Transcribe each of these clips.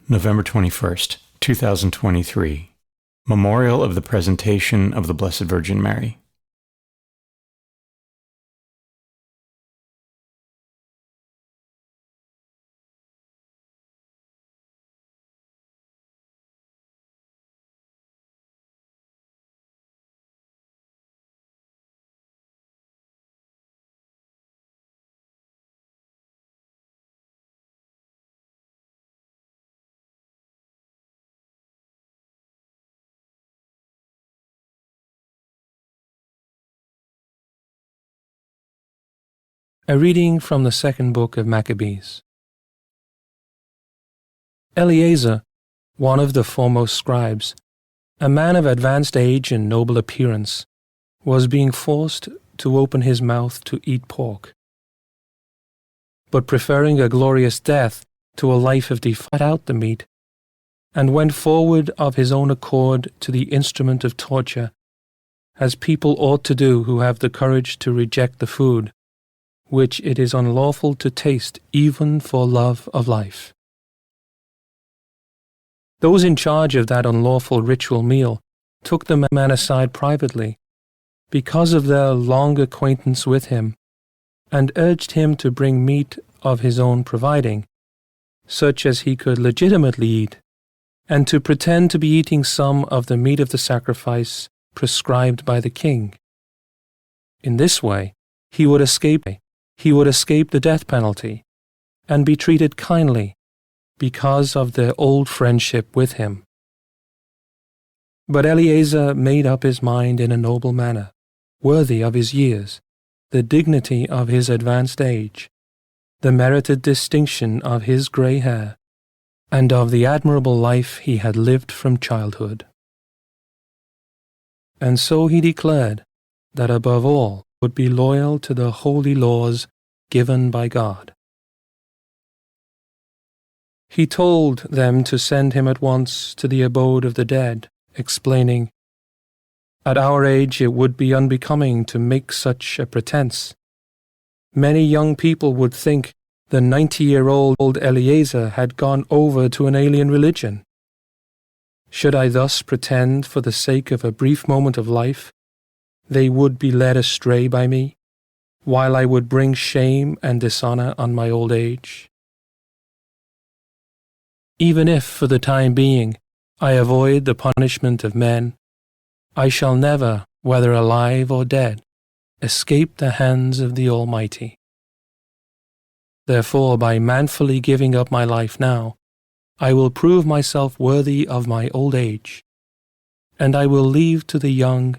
November 21st, 2023. Memorial of the Presentation of the Blessed Virgin Mary. A reading from the second book of Maccabees. Eleazar, one of the foremost scribes, a man of advanced age and noble appearance, was being forced to open his mouth to eat pork. But preferring a glorious death to a life of defile, out the meat, and went forward of his own accord to the instrument of torture, as people ought to do who have the courage to reject the food which it is unlawful to taste even for love of life. Those in charge of that unlawful ritual meal took the man aside privately, because of their long acquaintance with him, and urged him to bring meat of his own providing, such as he could legitimately eat, and to pretend to be eating some of the meat of the sacrifice prescribed by the king. In this way, he would escape the death penalty, and be treated kindly because of their old friendship with him. But Eleazar made up his mind in a noble manner, worthy of his years, the dignity of his advanced age, the merited distinction of his grey hair, and of the admirable life he had lived from childhood. And so he declared that above all would be loyal to the holy laws given by God. He told them to send him at once to the abode of the dead, explaining, "At our age it would be unbecoming to make such a pretense. Many young people would think the 90-year-old Eleazar had gone over to an alien religion. Should I thus pretend for the sake of a brief moment of life, they would be led astray by me, while I would bring shame and dishonor on my old age. Even if, for the time being, I avoid the punishment of men, I shall never, whether alive or dead, escape the hands of the Almighty. Therefore, by manfully giving up my life now, I will prove myself worthy of my old age, and I will leave to the young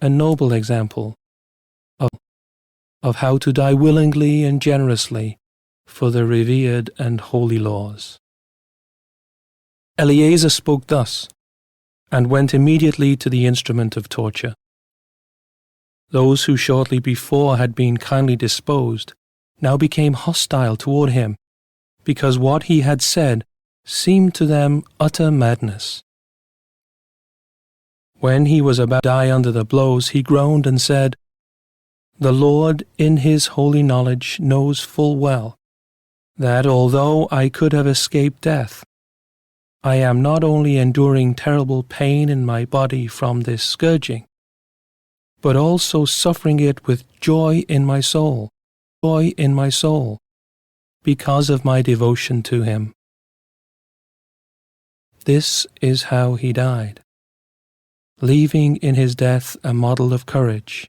a noble example of how to die willingly and generously for the revered and holy laws." Eleazar spoke thus, and went immediately to the instrument of torture. Those who shortly before had been kindly disposed now became hostile toward him, because what he had said seemed to them utter madness. When he was about to die under the blows, he groaned and said, "The Lord in his holy knowledge knows full well that although I could have escaped death, I am not only enduring terrible pain in my body from this scourging, but also suffering it with joy in my soul, because of my devotion to him." This is how he died, leaving in his death a model of courage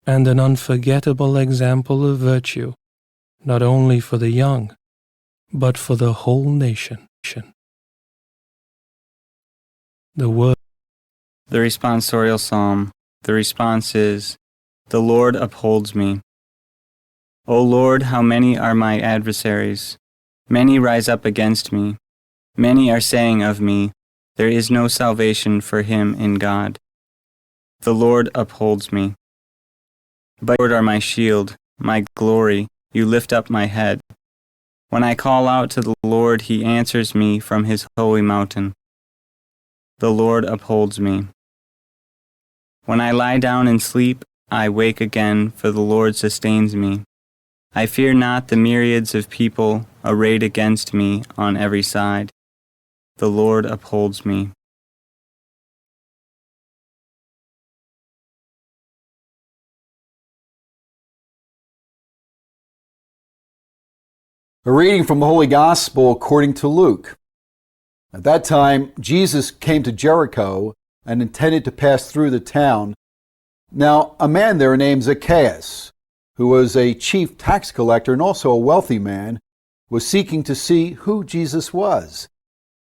and an unforgettable example of virtue, not only for the young, but for the whole nation. The responsorial psalm. The response is, "The Lord upholds me." O Lord, how many are my adversaries? Many rise up against me. Many are saying of me, "There is no salvation for him in God." The Lord upholds me. But you, Lord, are my shield, my glory. You lift up my head. When I call out to the Lord, he answers me from his holy mountain. The Lord upholds me. When I lie down and sleep, I wake again, for the Lord sustains me. I fear not the myriads of people arrayed against me on every side. The Lord upholds me. A reading from the Holy Gospel according to Luke. At that time, Jesus came to Jericho and intended to pass through the town. Now, a man there named Zacchaeus, who was a chief tax collector and also a wealthy man, was seeking to see who Jesus was.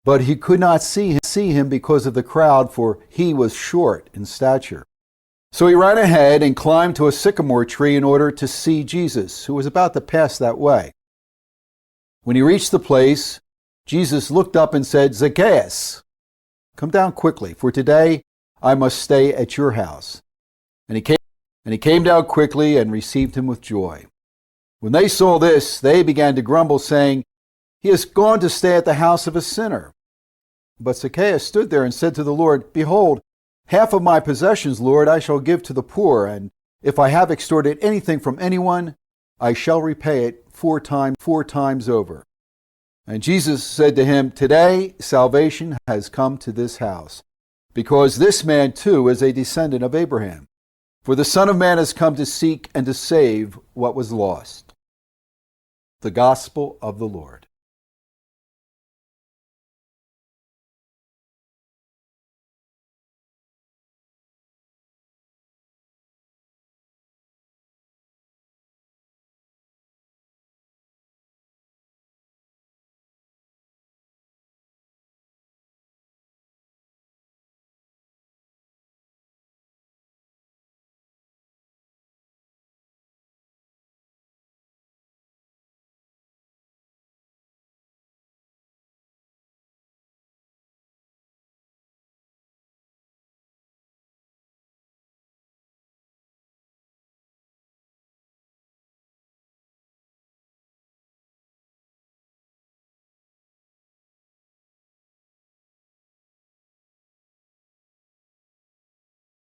But he could not see him because of the crowd, for he was short in stature. So he ran ahead and climbed to a sycamore tree in order to see Jesus, who was about to pass that way. When he reached the place, Jesus looked up and said, "Zacchaeus, come down quickly, for today I must stay at your house." And he came down quickly and received him with joy. When they saw this, they began to grumble, saying, "He has gone to stay at the house of a sinner." But Zacchaeus stood there and said to the Lord, "Behold, half of my possessions, Lord, I shall give to the poor, and if I have extorted anything from anyone, I shall repay it four times over." And Jesus said to him, "Today salvation has come to this house, because this man too is a descendant of Abraham. For the Son of Man has come to seek and to save what was lost." The Gospel of the Lord.